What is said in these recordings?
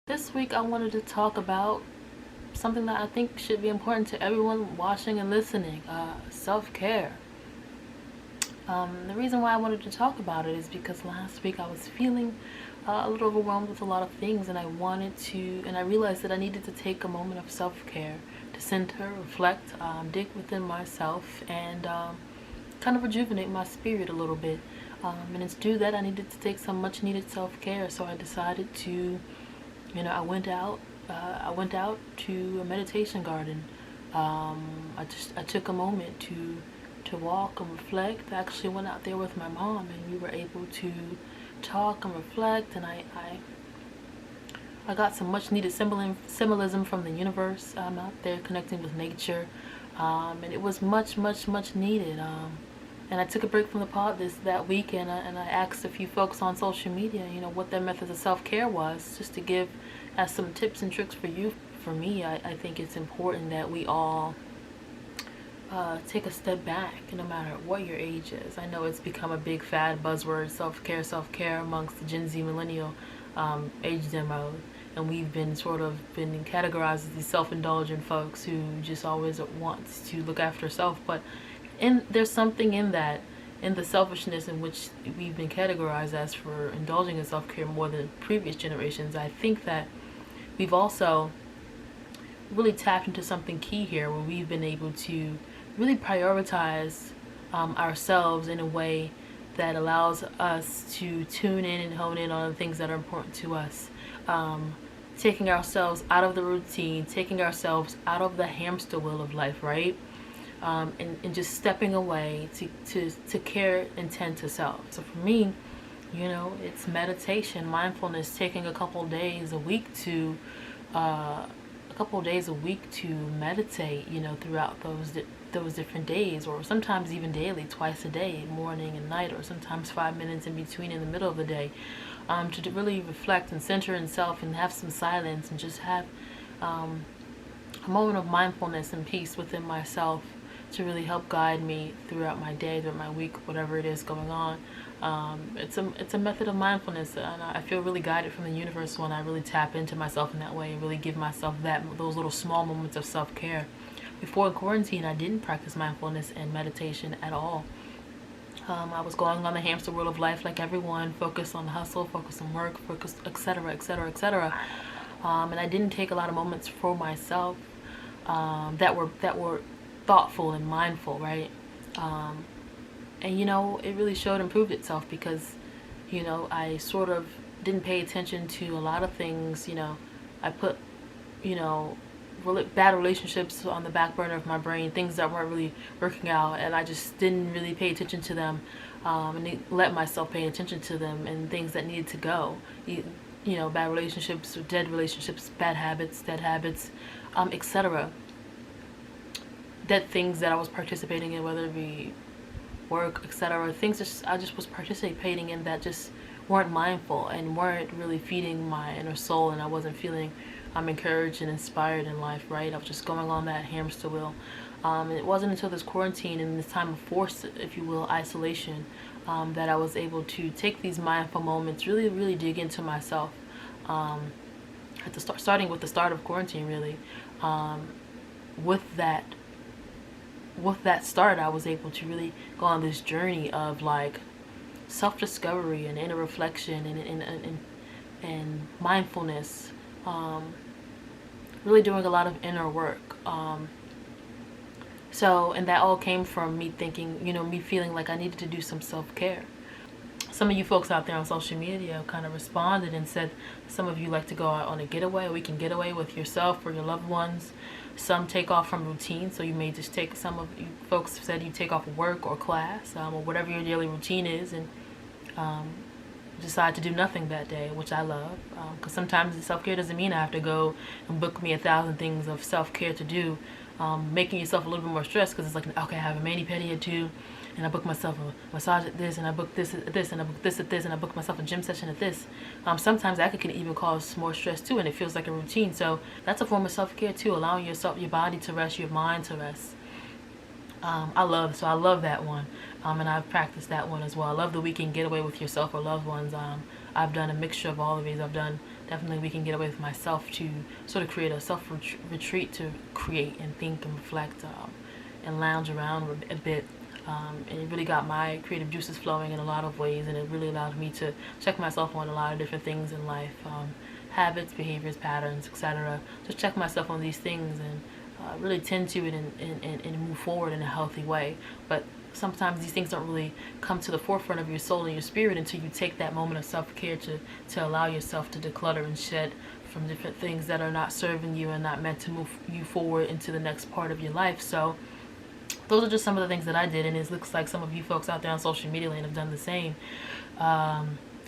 This week I wanted to talk about something that I think should be important to everyone watching and listening, self-care. The reason why I wanted to talk about it is because last week I was feeling a little overwhelmed with a lot of things, and I realized that I needed to take a moment of self-care to center, reflect, dig within myself, and kind of rejuvenate my spirit a little bit. And to do that, I needed to take some much needed self-care, so I decided to I went out to a meditation garden. I took a moment to walk and reflect. I actually went out there with my mom, and we were able to talk and reflect. And I got some much needed symbolism from the universe. I'm out there connecting with nature, and it was much needed. And I took a break from the pod that week, and I asked a few folks on social media, what their methods of self-care was, just to give as some tips and tricks for you. For me, I think it's important that we all take a step back, no matter what your age is. I know it's become a big fad buzzword, self-care amongst the Gen Z millennial age demo, and we've been categorized as these self-indulgent folks who just always want to look after self. But there's something in that, in the selfishness in which we've been categorized as for indulging in self-care more than previous generations. I think that we've also really tapped into something key here, where we've been able to really prioritize ourselves in a way that allows us to tune in and hone in on the things that are important to us. Taking ourselves out of the routine, taking ourselves out of the hamster wheel of life, right? And just stepping away to care and tend to self. So for me, it's meditation, mindfulness, taking a couple days a week to meditate, throughout those different days, or sometimes even daily, twice a day, morning and night, or sometimes 5 minutes in between in the middle of the day, to really reflect and center in self and have some silence and just have a moment of mindfulness and peace within myself to really help guide me throughout my day, throughout my week, whatever it is going on. It's a method of mindfulness, and I feel really guided from the universe when I really tap into myself in that way and really give myself those little small moments of self-care. Before quarantine, I didn't practice mindfulness and meditation at all. I was going on the hamster wheel of life like everyone, focused on hustle, focused on work, focused, etc., etc. And I didn't take a lot of moments for myself that were thoughtful and mindful, right? And it really showed and proved itself, because I sort of didn't pay attention to a lot of things. I put bad relationships on the back burner of my brain, things that weren't really working out, and I just didn't really pay attention to them, and let myself pay attention to them, and things that needed to go. Bad relationships, dead relationships, bad habits, dead habits, etc. Dead things that I was participating in, whether it be work, etc. Things I just was participating in that just weren't mindful and weren't really feeding my inner soul, and I wasn't feeling encouraged and inspired in life, right? I was just going on that hamster wheel. And it wasn't until this quarantine and this time of forced, if you will, isolation, that I was able to take these mindful moments, really dig into myself. Starting with the start of quarantine, really. With that start, I was able to really go on this journey of like self-discovery and inner reflection and mindfulness, really doing a lot of inner work. And that all came from me thinking, me feeling like I needed to do some self-care. Some of you folks out there on social media kind of responded and said some of you like to go out on a getaway. We can get away with yourself or your loved ones. Some take off from routine, so you may just take, some of you folks said you take off work or class, or whatever your daily routine is, and decide to do nothing that day, which I love, because sometimes self-care doesn't mean I have to go and book me 1,000 things of self-care to do, making yourself a little bit more stressed, because it's like, okay, I have a mani-pedi at 2, and I book myself a massage at this, and I book this at this, and I book this at this, and I book myself a gym session at this. Sometimes that can even cause more stress too, and it feels like a routine. So that's a form of self-care too, allowing your body to rest, your mind to rest. I love that one, and I've practiced that one as well. I love the weekend getaway with yourself or loved ones. I've done a mixture of all of these. I've done definitely we can get away with myself to sort of create a self-retreat to create and think and reflect and lounge around a bit. And it really got my creative juices flowing in a lot of ways, and it really allowed me to check myself on a lot of different things in life, habits, behaviors, patterns, etc. Just check myself on these things and really tend to it and move forward in a healthy way. But sometimes these things don't really come to the forefront of your soul and your spirit until you take that moment of self-care to allow yourself to declutter and shed from different things that are not serving you and not meant to move you forward into the next part of your life. So those are just some of the things that I did, and it looks like some of you folks out there on social media land have done the same.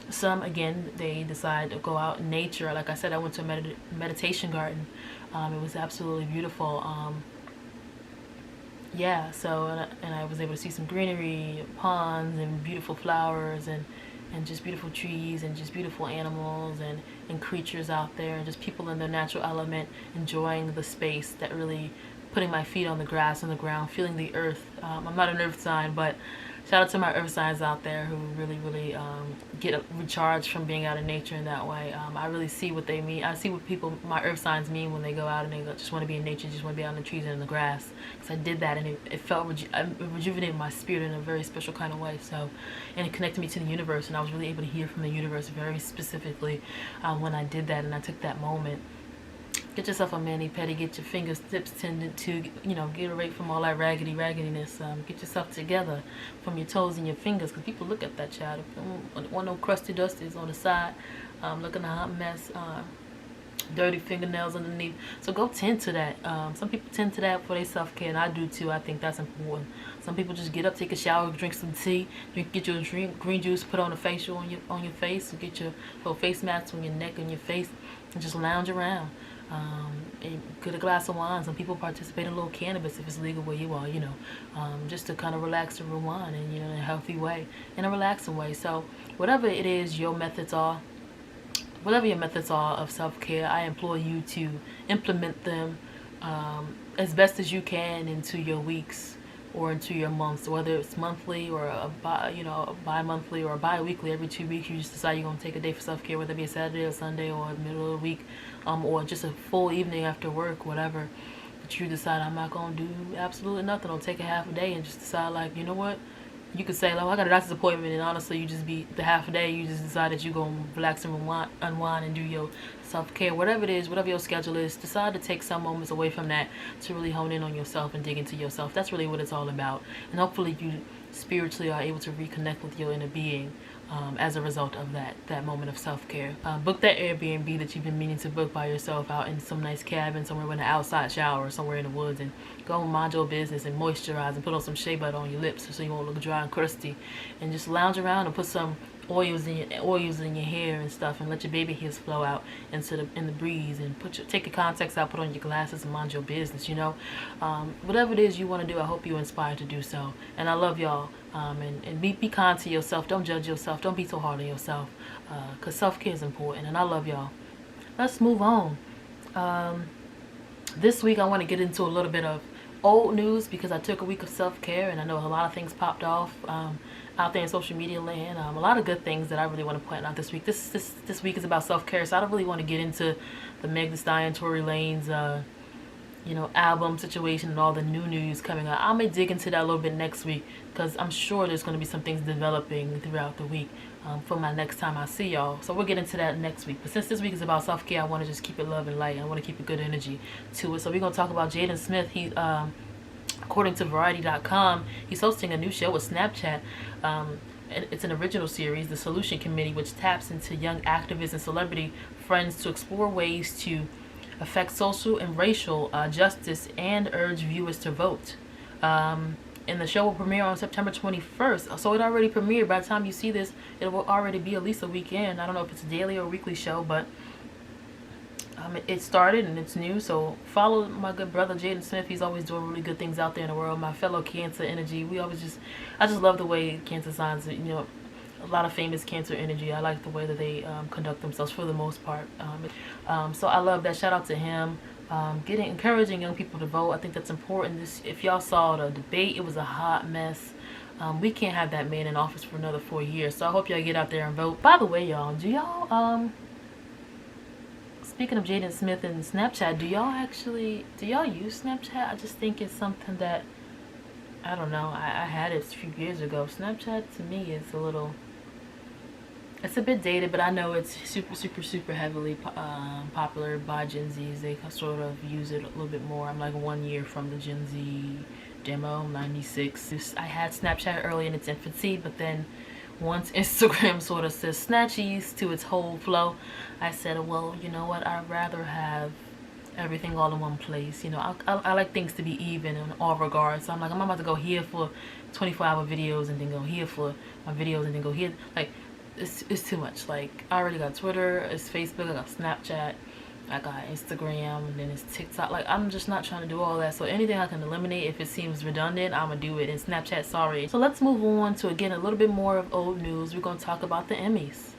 Some, again, they decide to go out in nature. Like I said, I went to a meditation garden. It was absolutely beautiful. Yeah, so, and I was able to see some greenery, ponds, and beautiful flowers, and just beautiful trees, and just beautiful animals, and creatures out there, and just people in their natural element, enjoying the space, that really putting my feet on the grass, on the ground, feeling the earth. I'm not an earth sign, but shout out to my earth signs out there who really get recharged from being out in nature in that way. I really see what they mean. I see what my earth signs mean when they go out and they just want to be in nature, just want to be out in the trees and in the grass. Because I did that, and it felt it rejuvenated my spirit in a very special kind of way. So, and it connected me to the universe, and I was really able to hear from the universe very specifically when I did that, and I took that moment. Get yourself a mani-pedi, get your fingertips tended to, get away from all that raggediness. Get yourself together from your toes and your fingers, because people look at that child. Don't want no crusty dusties on the side, looking a hot mess, dirty fingernails underneath. So go tend to that. Some people tend to that for their self-care, and I do too. I think that's important. Some people just get up, take a shower, drink some tea, get your green juice, put on a facial on your face, and get your little face masks on your neck and your face, and just lounge around. And get a glass of wine. Some people participate in a little cannabis if it's legal where you are, just to kind of relax and rewind, and in a healthy way, in a relaxing way. So whatever it is your methods are, whatever your methods are of self-care, I implore you to implement them as best as you can into your weeks or into your months, whether it's monthly or bi-monthly or bi-weekly. Every 2 weeks you just decide you're going to take a day for self-care, whether it be a Saturday or Sunday or middle of the week, or just a full evening after work, whatever. But you decide, I'm not going to do absolutely nothing, or take a half a day and just decide, like, you know what, you could say, like, I got a doctor's appointment, and honestly, you just be the half a day, you just decide that you're going to relax and unwind and do your self-care, whatever it is, whatever your schedule is. Decide to take some moments away from that to really hone in on yourself and dig into yourself. That's really what it's all about. And hopefully you spiritually are able to reconnect with your inner being as a result of that moment of self-care. Book that Airbnb that you've been meaning to book by yourself, out in some nice cabin somewhere with an outside shower, or somewhere in the woods, and go and mind your business and moisturize and put on some shea butter on your lips so you won't look dry and crusty, and just lounge around and put some oils in your hair and stuff, and let your baby hairs flow out in the breeze, and take your contacts out, put on your glasses, and mind your business. Whatever it is you want to do, I hope you're inspired to do so. And I love y'all. And be kind to yourself. Don't judge yourself. Don't be so hard on yourself, because self-care is important. And I love y'all. Let's move on. This week I want to get into a little bit of old news, because I took a week of self-care, and I know a lot of things popped off out there in social media land. A lot of good things that I really want to point out this week. This week is about self-care, so I don't really want to get into the Meg Thee Stallion, Tory Lanez album situation and all the new news coming out. I may dig into that a little bit next week, because I'm sure there's going to be some things developing throughout the week for my next time I see y'all. So we'll get into that next week. But since this week is about self-care, I want to just keep it love and light. I want to keep a good energy to it. So we're going to talk about Jaden Smith. He, according to Variety.com, he's hosting a new show with Snapchat. It's an original series, The Solution Committee, which taps into young activists and celebrity friends to explore ways to affect social and racial justice and urge viewers to vote. And the show will premiere on September 21st. So it already premiered. By the time you see this, it will already be at least a weekend. I don't know if it's a daily or weekly show, but it started and it's new. So follow my good brother Jaden Smith. He's always doing really good things out there in the world. My fellow Cancer energy. I just love the way Cancer signs, a lot of famous Cancer energy. I like the way that they conduct themselves for the most part. So I love that. Shout out to him. Encouraging young people to vote. I think that's important. If y'all saw the debate, it was a hot mess. We can't have that man in office for another 4 years. So I hope y'all get out there and vote. By the way, y'all, do y'all speaking of Jaden Smith and Snapchat, do y'all use Snapchat? I just think it's something that, I don't know. I had it a few years ago. Snapchat to me is it's a bit dated, but I know it's super heavily popular by Gen Zs. They sort of use it a little bit more. I'm like 1 year from the Gen Z demo, 96. I had Snapchat early in its infancy, but then once Instagram sort of says snatchies to its whole flow, I said, well, you know what? I'd rather have everything all in one place. You know, I like things to be even in all regards. So I'm like, I'm about to go here for 24-hour videos and then go here for my videos and then go here. Like, it's too much. Like, I already got Twitter, it's Facebook, I got Snapchat, I got Instagram, and then it's TikTok. Like, I'm just not trying to do all that. So anything I can eliminate, if it seems redundant, I'm gonna do it. And Snapchat, sorry. So let's move on to, again, a little bit more of old news. We're gonna talk about the Emmys.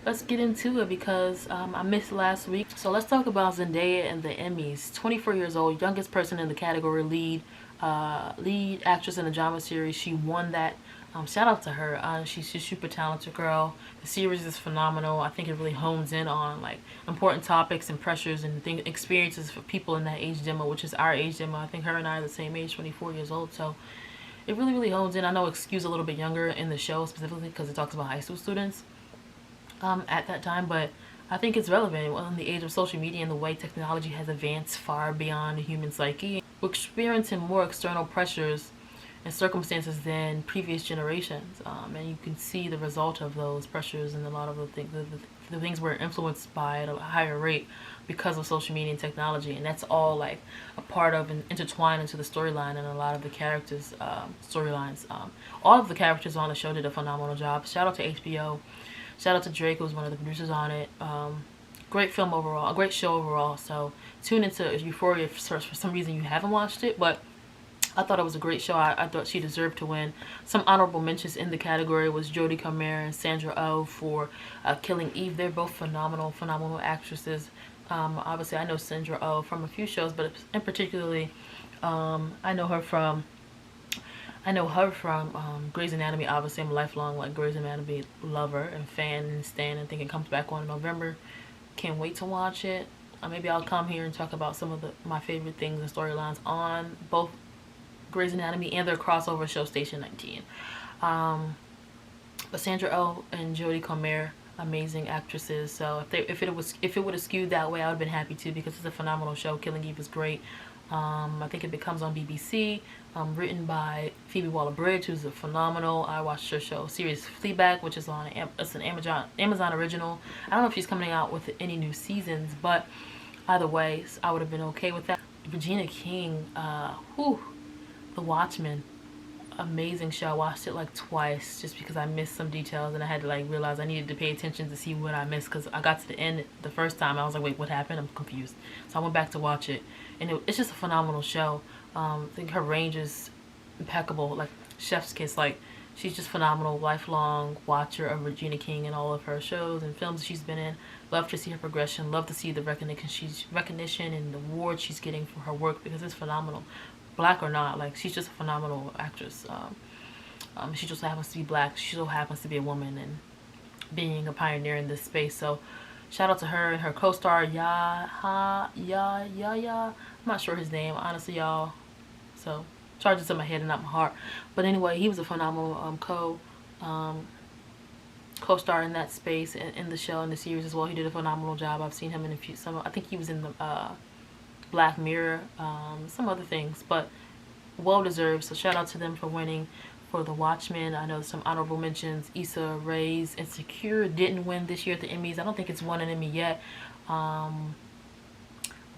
Let's get into it because I missed last week. So let's talk about Zendaya and the Emmys. 24 years old, youngest person in the category, lead actress in a drama series. She won that. Shout out to her. She's a super talented girl. The series is phenomenal. I think it really hones in on like important topics and pressures and experiences for people in that age demo, which is our age demo. I think her and I are the same age, 24 years old. So it really hones in. I know it's skewed a little bit younger in the show specifically because it talks about high school students at that time, but I think it's relevant in the age of social media and the way technology has advanced far beyond the human psyche. We're experiencing more external pressures and circumstances than previous generations, and you can see the result of those pressures and a lot of the things we're influenced by at a higher rate because of social media and technology, and that's all like a part of and intertwined into the storyline and a lot of the characters' storylines. All of the characters on the show did a phenomenal job. Shout out to HBO. Shout out to Drake, who was one of the producers on it. Great film overall, a great show overall. So tune into Euphoria if for some reason you haven't watched it, but I thought it was a great show. I thought she deserved to win. Some honorable mentions in the category was Jodie Comer and Sandra Oh for Killing Eve. They're both phenomenal actresses. Obviously, I know Sandra Oh from a few shows, but in particularly, I know her from Grey's Anatomy. Obviously, I'm a lifelong like Grey's Anatomy lover and fan and stan. I think it comes back on in November. Can't wait to watch it. Maybe I'll come here and talk about some of my favorite things and storylines on both Grey's Anatomy and their crossover show Station 19. But Sandra Oh and Jodie Comer, amazing actresses. So if it would have skewed that way, I would have been happy too because it's a phenomenal show. Killing Eve is great. I think it becomes on BBC. Written by Phoebe Waller-Bridge, who's a phenomenal. I watched her show series Fleabag, which is it's an Amazon original. I don't know if she's coming out with any new seasons, but either way, I would have been okay with that. Regina King, The Watchmen, amazing show. I watched it like twice just because I missed some details and I had to like realize I needed to pay attention to see what I missed because I got to the end the first time. I was like, wait, what happened? I'm confused. So I went back to watch it, and it's just a phenomenal show. I think her range is impeccable, like chef's kiss. Like, she's just phenomenal. Lifelong watcher of Regina King and all of her shows and films she's been in. Love to see her progression. Love to see the recognition and the awards she's getting for her work because it's phenomenal. Black or not, like, she's just a phenomenal actress. She just happens to be black. She so happens to be a woman and being a pioneer in this space. So shout out to her and her co-star I'm not sure his name, honestly, y'all. So charges to my head and not my heart. But anyway, he was a phenomenal co-star in that space in the show and the series as well. He did a phenomenal job. I've seen him in I think he was in the Black Mirror, some other things, but well deserved. So shout out to them for winning for The Watchmen. I know some honorable mentions. Issa Rae's Insecure didn't win this year at the Emmys. I don't think it's won an Emmy yet,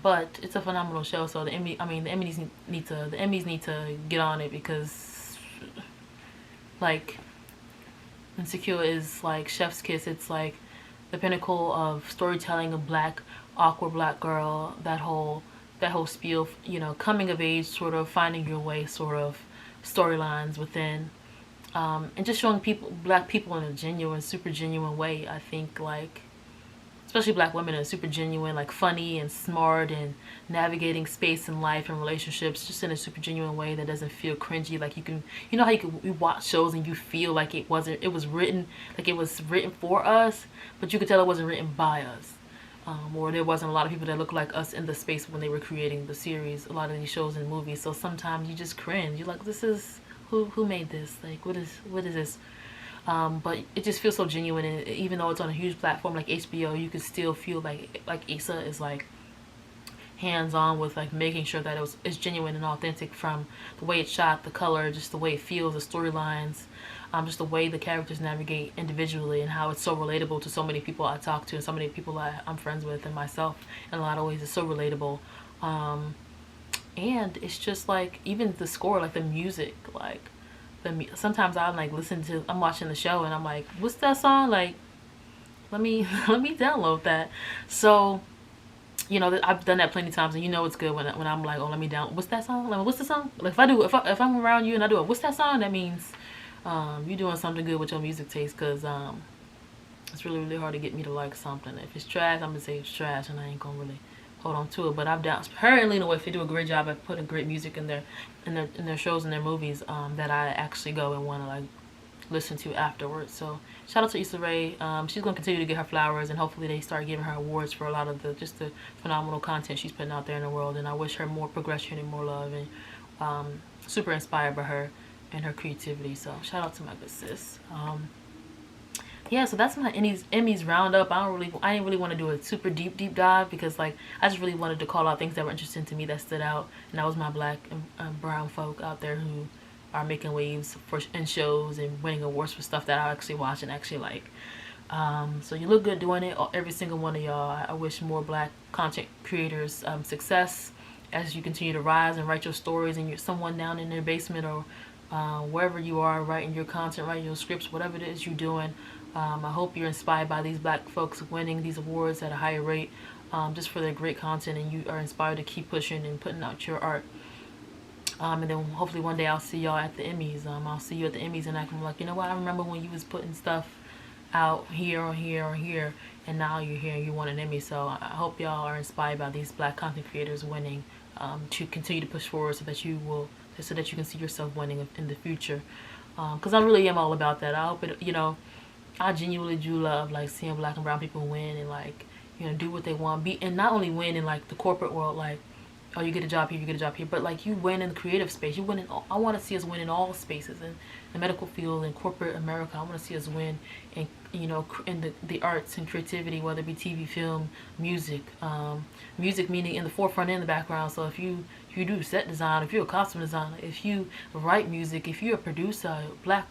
but it's a phenomenal show. So the Emmys need to get on it because like Insecure is like chef's kiss. It's like the pinnacle of storytelling, of awkward black girl, that whole spiel, you know, coming of age, sort of finding your way, sort of storylines within, and just showing black people in a super genuine way. I think, like, especially black women in a super genuine, like, funny and smart and navigating space and life and relationships just in a super genuine way that doesn't feel cringy. Like, you know how you watch shows and you feel like it was written for us, but you could tell it wasn't written by us. or there wasn't a lot of people that looked like us in the space when they were creating the series, a lot of these shows and movies. So sometimes you just cringe. You're like, this is who made this? Like, what is this? But it just feels so genuine, and even though it's on a huge platform like HBO, you can still feel like Issa is like hands on with like making sure that it's genuine and authentic, from the way it's shot, the color, just the way it feels, the storylines, just the way the characters navigate individually, and how it's so relatable to so many people I talk to and so many people I'm friends with, and myself in a lot of ways. It's so relatable. And it's just like, even the score, like the music, like sometimes I'm like I'm watching the show and I'm like, what's that song? Like, let me let me download that. So I've done that plenty of times, and it's good when I'm like, oh, let me down. What's that song? Like, what's the song? Like, if I'm around you and I do it, what's that song? That means you're doing something good with your music taste, because it's really, really hard to get me to like something. If it's trash, I'm gonna say it's trash, and I ain't gonna really hold on to it. But I've down her and Lena Waithe, they do a great job at putting great music in their shows and their movies, that I actually go and want to like listen to afterwards. So shout out to Issa Rae. She's going to continue to get her flowers, and hopefully they start giving her awards for a lot of the phenomenal content she's putting out there in the world. And I wish her more progression and more love, and super inspired by her and her creativity. So shout out to my good sis. Yeah, so that's my Emmys roundup. I didn't really want to do a super deep dive, because like I just really wanted to call out things that were interesting to me, that stood out, and that was my black and brown folk out there who are making waves in shows and winning awards for stuff that I actually watch and actually like. So you look good doing it, every single one of y'all. I wish more black content creators success as you continue to rise and write your stories, and you're someone down in their basement or wherever you are writing your content, writing your scripts, whatever it is you're doing. I hope you're inspired by these black folks winning these awards at a higher rate, just for their great content, and you are inspired to keep pushing and putting out your art. And then hopefully one day I'll see y'all at the Emmys. I'll see you at the Emmys, and I'm like, you know what? I remember when you was putting stuff out here or here or here, and now you're here and you want an Emmy. So I hope y'all are inspired by these black content creators winning, to continue to push forward, so that you can see yourself winning in the future. Because I really am all about that. I hope it, I genuinely do love like seeing black and brown people win, and like, do what they want, and not only win in like the corporate world, like, oh, you get a job here, you get a job here, but like you win in the creative space. You win in I want to see us win in all spaces, in the medical field, in corporate America. I want to see us win in in the arts and creativity, whether it be TV, film, music. Music meaning in the forefront and the background. So if you do set design, if you're a costume designer, if you write music, if you're a producer, black,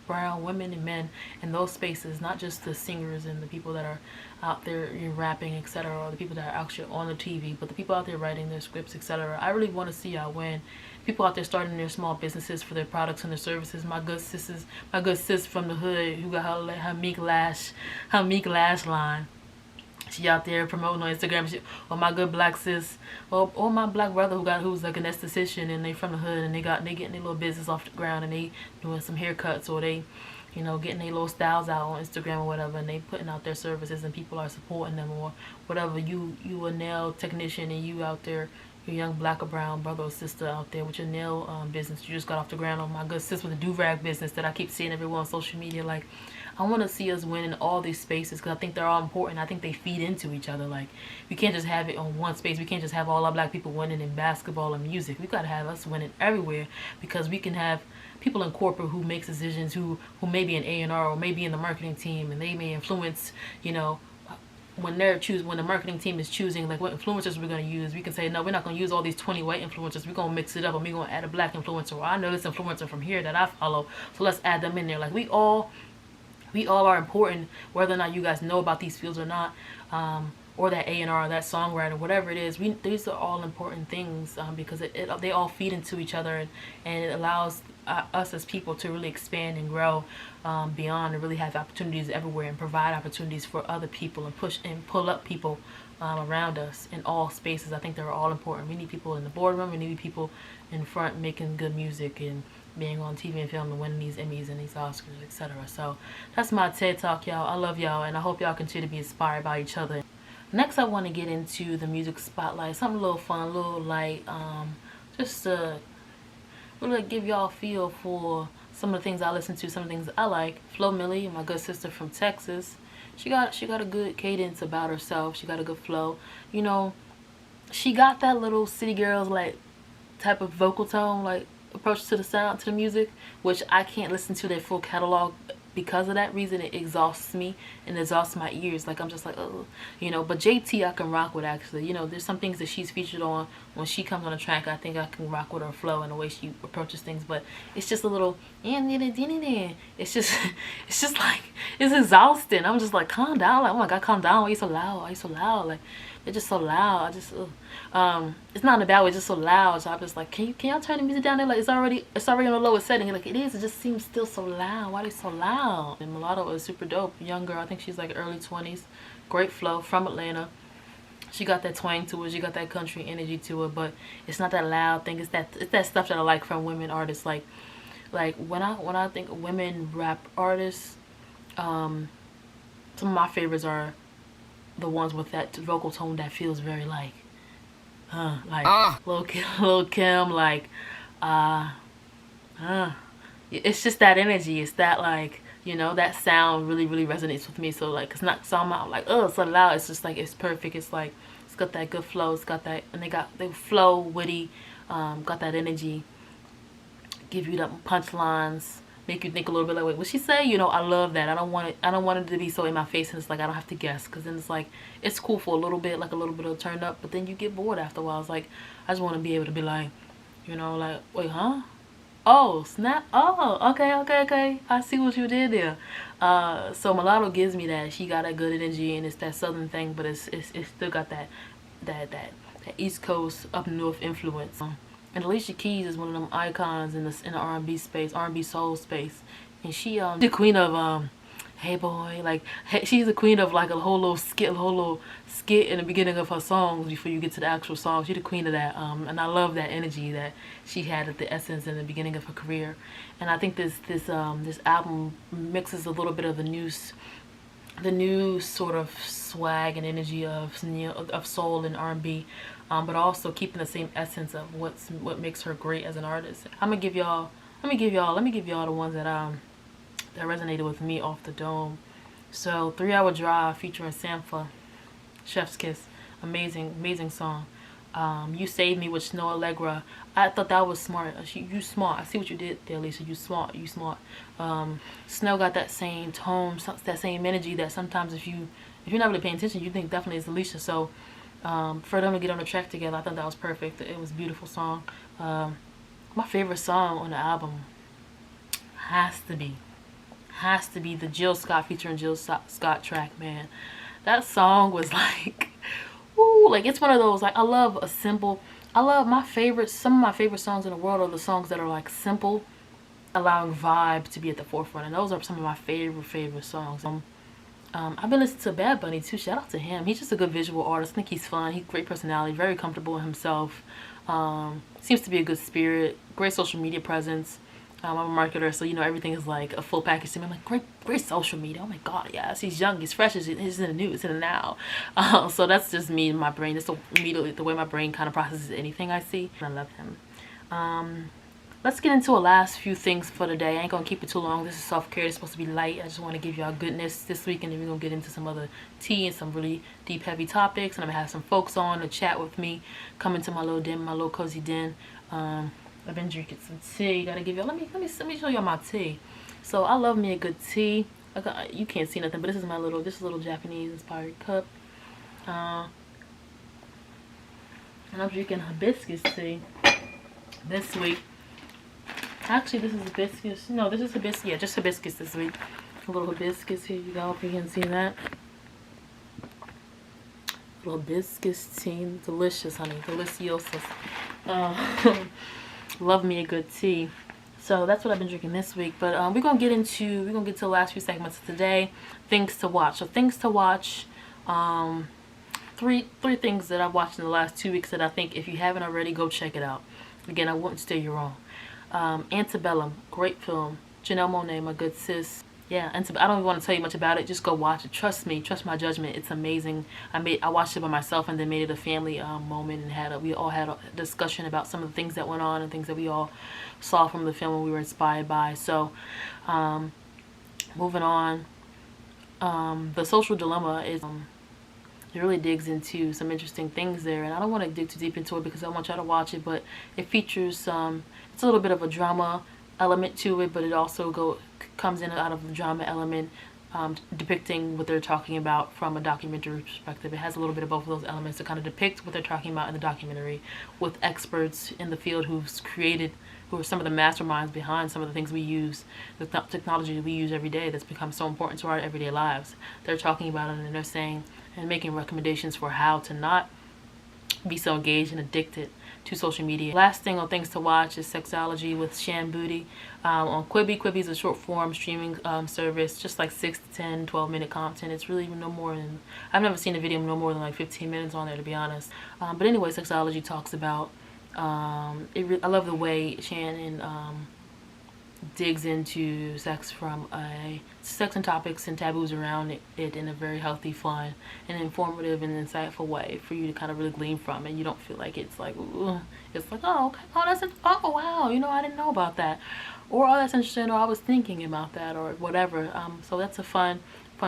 brown women and men in those spaces, not just the singers and the people that are out there rapping, etc., or the people that are actually on the TV, but the people out there writing their scripts, etc. I really want to see y'all win. People out there starting their small businesses for their products and their services. My good sis from the hood, who got her Meek Lash line. She out there promoting on Instagram. Or my good black sis, or my black brother who's like an esthetician, and they from the hood, and they getting their little business off the ground, and they doing some haircuts, or they getting their little styles out on Instagram or whatever, and they putting out their services, and people are supporting them, or whatever. You a nail technician, and you out there, your young black or brown brother or sister out there with your nail business, you just got off the ground. On my good sis with a do-rag business that I keep seeing everywhere on social media. Like, I want to see us win in all these spaces, because I think they're all important. I think they feed into each other. Like, we can't just have it on one space. We can't just have all our black people winning in basketball and music. We got to have us winning everywhere, because we can have people in corporate who makes decisions, who may be an A&R or maybe in the marketing team, and they may influence, when the marketing team is choosing like what influencers we're going to use. We can say, no, we're not going to use all these 20 white influencers. We're going to mix it up, and we're going to add a black influencer. Or I know this influencer from here that I follow, so let's add them in there. Like, we all are important, whether or not you guys know about these fields or not, or that A&R, or that songwriter, whatever it is. These are all important things, because they all feed into each other, and it allows us as people to really expand and grow beyond, and really have opportunities everywhere, and provide opportunities for other people, and push and pull up people around us in all spaces. I think they're all important. We need people in the boardroom. We need people in front making good music, and being on TV and film, and winning these Emmys and these Oscars, etc. So that's my TED Talk, y'all. I love y'all, and I hope y'all continue to be inspired by each other. Next, I want to get into the music spotlight, something a little fun, a little light, just to really give y'all a feel for some of the things I listen to, some of the things I like. Flo Milli, my good sister from Texas, she got a good cadence about herself. She got a good flow. You know, she got that little city girls like type of vocal tone, like approach to the sound, to the music, which I can't listen to their full catalog because of that reason. It exhausts me and exhausts my ears. Like I'm just like, oh, you know. But JT I can rock with actually. You know, there's some things that she's featured on when she comes on a track. I think I can rock with her flow and the way she approaches things. But it's just a little, it's just, it's just like it's exhausting. I'm just like, calm down. Like, oh my god, calm down. Why are you so loud? Why are you so loud? Like they're just so loud. I just, it's not in a bad way. It's just so loud. So I'm just like, can y'all turn the music down there? Like it's already on the lowest setting. Like it is. It just seems still so loud. Why are they so loud? And Mulatto is super dope. Young girl. I think she's like early 20s. Great flow from Atlanta. She got that twang to it. She got that country energy to it. But it's not that loud thing. It's that stuff that I like from women artists. Like when I think of women rap artists, some of my favorites are the ones with that vocal tone that feels very like Lil Kim, like it's just that energy. It's that like, you know, that sound really resonates with me. So like it's not so I'm like, oh, it's so loud. It's just like it's perfect. It's like it's got that good flow. It's got that, and they flow witty, got that energy, give you the punchlines, make you think a little bit like, wait, what she say? You know, I love that. I don't want it to be so in my face and it's like I don't have to guess, because then it's like it's cool for a little bit, like a little bit of turn up, but then you get bored after a while. It's like I just want to be able to be like, you know, like, wait, huh? Oh, snap. Oh, okay. I see what you did there. So Mulatto gives me that. She got that good energy and it's that southern thing, but it's still got that East Coast up north influence. And Alicia Keys is one of them icons in the R&B space, R&B soul space, and she the queen of hey boy, like she's the queen of like a whole little skit in the beginning of her songs before you get to the actual song. She's the queen of that, and I love that energy that she had at the essence in the beginning of her career. And I think this album mixes a little bit of the new sort of swag and energy of soul and R&B, but also keeping the same essence of what makes her great as an artist. Let me give y'all the ones that resonated with me off the dome. So 3 Hour Drive featuring Sampha, Chef's Kiss, amazing song. You Saved Me with Snow Allegra. I thought that was smart. You smart. I see what you did there, Lisa. You smart. Snow got that same tone, that same energy that sometimes if you're not really paying attention, you think definitely it's Alicia. So for them to get on the track together, I thought that was perfect. It was a beautiful song. My favorite song on the album has to be the Jill Scott featuring Jill Scott track, man. That song was like, ooh, like it's one of those, like I love some of my favorite songs in the world are the songs that are like simple, allowing vibe to be at the forefront, and those are some of my favorite songs. I've been listening to Bad Bunny too. Shout out to him. He's just a good visual artist. I think he's fun. He's great personality, very comfortable in himself. Seems to be a good spirit, great social media presence. I'm a marketer, so you know everything is like a full package to me. I'm like, great social media. Oh my god, yes, he's young, he's fresh, he's in the new, it's in the now. So that's just me and my brain. That's immediately the way my brain kind of processes anything I see. I love him. Let's get into a last few things for today. I ain't gonna keep it too long. This is self-care. It's supposed to be light. I just want to give y'all goodness this week, and then we're gonna get into some other tea and some really deep, heavy topics. And I'm gonna have some folks on to chat with me, come into my little den, my little cozy den. I've been drinking some tea. Gotta give y'all. Let me show y'all my tea. So I love me a good tea. You can't see nothing, but this is a little Japanese inspired cup. And I'm drinking hibiscus tea this week. Actually, this is hibiscus. No, this is hibiscus. Yeah, just hibiscus this week. A little hibiscus. Here you go. If you can see that. A little hibiscus tea. Delicious, honey. Deliciosos. Love me a good tea. So that's what I've been drinking this week. But we're gonna get to the last few segments of today. Things to watch. So things to watch. Three things that I've watched in the last 2 weeks that I think if you haven't already, go check it out. Again, I wouldn't steer you wrong. Antebellum, great film. Janelle Monáe, my good sis. Yeah, I don't even want to tell you much about it. Just go watch it. Trust me. Trust my judgment. It's amazing. I watched it by myself and then made it a family moment, and we all had a discussion about some of the things that went on and things that we all saw from the film and we were inspired by. So, moving on. The Social Dilemma is it really digs into some interesting things there, and I don't want to dig too deep into it because I want y'all to watch it, but it features it's a little bit of a drama element to it, but it also comes in out of the drama element, depicting what they're talking about from a documentary perspective. It has a little bit of both of those elements to kind of depict what they're talking about in the documentary with experts in the field who are some of the masterminds behind some of the things we use, the technology we use every day that's become so important to our everyday lives. They're talking about it, and they're saying and making recommendations for how to not be so engaged and addicted to social media. Last thing on things to watch is Sexology with Shan Boody on Quibi. Quibi is a short form streaming service, just like 6 to 10, 12-minute content. It's really no more than, I've never seen a video no more than like 15 minutes on there, to be honest. But anyway, Sexology talks about, I love the way Shannon digs into sex from sex and topics and taboos around it in a very healthy, fun, and informative and insightful way for you to kind of really glean from, and you don't feel like it's like, ooh, it's like, oh, okay, oh wow, I didn't know about that, or oh, that's interesting, or I was thinking about that, or whatever. So that's a fun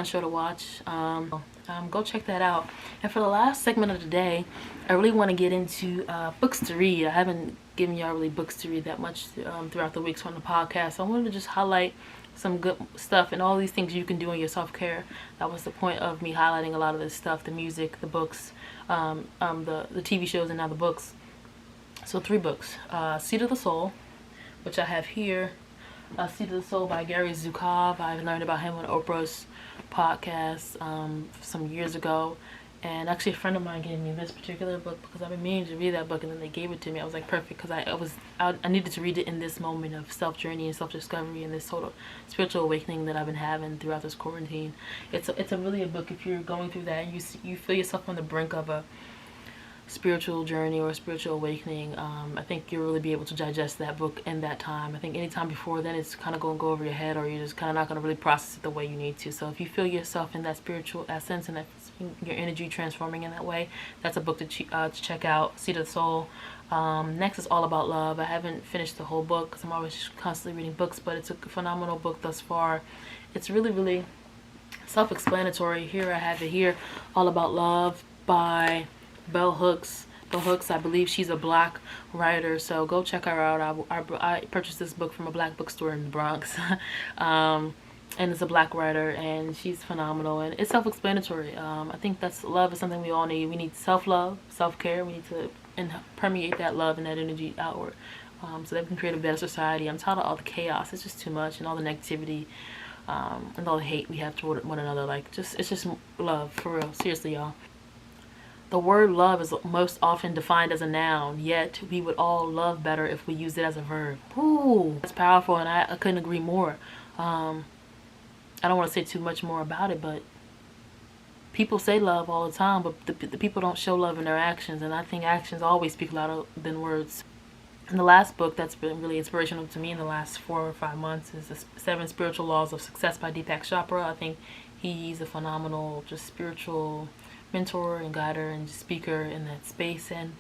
show to watch. Go check that out. And for the last segment of the day, I really want to get into books to read. I haven't given y'all really books to read that much throughout the weeks on the podcast. So I wanted to just highlight some good stuff and all these things you can do in your self-care. That was the point of me highlighting a lot of this stuff: the music, the books, the TV shows, and now the books. So 3 books. Seat of the Soul, which I have here. Seat of the Soul by Gary Zukov. I learned about him on Oprah's podcast some years ago, and actually a friend of mine gave me this particular book because I've been meaning to read that book, and then they gave it to me. I was like, perfect, because I needed to read it in this moment of self-journey and self-discovery and this sort of spiritual awakening that I've been having throughout this quarantine. It's really a book if you're going through that and you feel yourself on the brink of a spiritual journey or a spiritual awakening. I think you'll really be able to digest that book in that time. I think anytime before then it's kind of going to go over your head, or you're just kind of not going to really process it the way you need to. So if you feel yourself in that spiritual essence and that your energy transforming in that way, that's a book to check out. Seat of the Soul. Next is All About Love. I haven't finished the whole book because I'm always constantly reading books, but it's a phenomenal book thus far. It's really, really self-explanatory. Here I have it here, All About Love by Bell Hooks. Bell Hooks, I believe she's a black writer, so go check her out. I purchased this book from a black bookstore in the Bronx. And it's a black writer, and she's phenomenal, and it's self-explanatory. I think love is something we all need. We need self-love, self-care. We need to permeate that love and that energy outward, so that we can create a better society. I'm tired of all the chaos. It's just too much, and all the negativity, and all the hate we have toward one another. It's just love, for real. Seriously, y'all. The word love is most often defined as a noun, yet we would all love better if we used it as a verb. Ooh, that's powerful, and I couldn't agree more. I don't want to say too much more about it, but people say love all the time, but the people don't show love in their actions, and I think actions always speak louder than words. And the last book that's been really inspirational to me in the last 4 or 5 months is The 7 Spiritual Laws of Success by Deepak Chopra. I think he's a phenomenal just spiritual mentor and guider and speaker in that space. And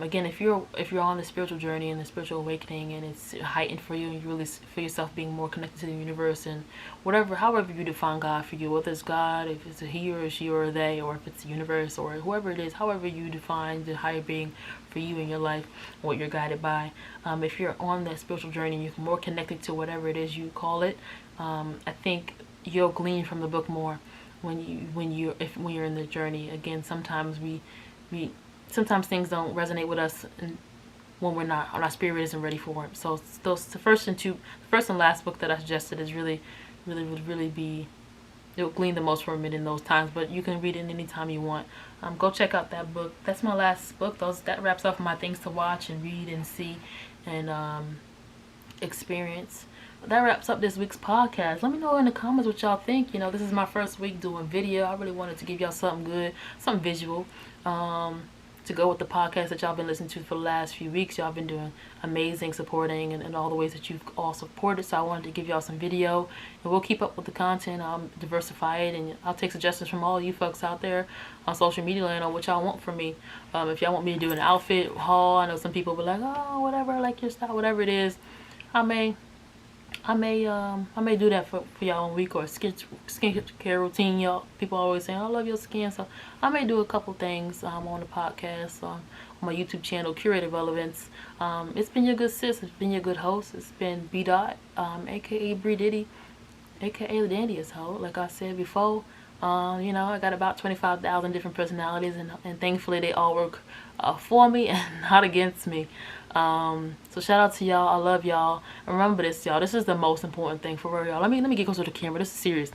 again, if you're on the spiritual journey and the spiritual awakening, and it's heightened for you, and you really feel yourself being more connected to the universe and however you define God for you, whether it's God, if it's a he or a she or a they, or if it's the universe or whoever it is, however you define the higher being for you in your life, what you're guided by, if you're on that spiritual journey, you're more connected to whatever it is you call it, I think you'll glean from the book more when you're in the journey. Again, sometimes sometimes things don't resonate with us when our spirit isn't ready for it. So the first and last book that I suggested is really would really be, it'll glean the most from it in those times, but you can read it anytime you want. Go check out that book. That's my last book. That wraps up my things to watch and read and see and experience. That wraps up this week's podcast. Let me know in the comments what y'all think. This is my first week doing video. I really wanted to give y'all something good, something visual, to go with the podcast that y'all been listening to for the last few weeks. Y'all been doing amazing, supporting, and all the ways that you've all supported. So I wanted to give y'all some video, and we'll keep up with the content. I'll diversify it, and I'll take suggestions from all you folks out there on social media land on what y'all want from me. If y'all want me to do an outfit haul, I know some people will be like, oh, whatever, I like your style, whatever it is, I may do that for y'all one week, or skincare routine. Y'all people always saying I love your skin, so I may do a couple things on the podcast, on my YouTube channel, Curated Relevance. It's been your good sis. It's been your good host. It's been B Dot, aka Bree Diddy, aka the Dandiest Hoe. Like I said before, you know, I got about 25,000 different personalities, and thankfully they all work for me and not against me. So shout out to y'all. I love y'all. Remember this, y'all. This is the most important thing for real, y'all. Let me get closer to the camera. This is serious.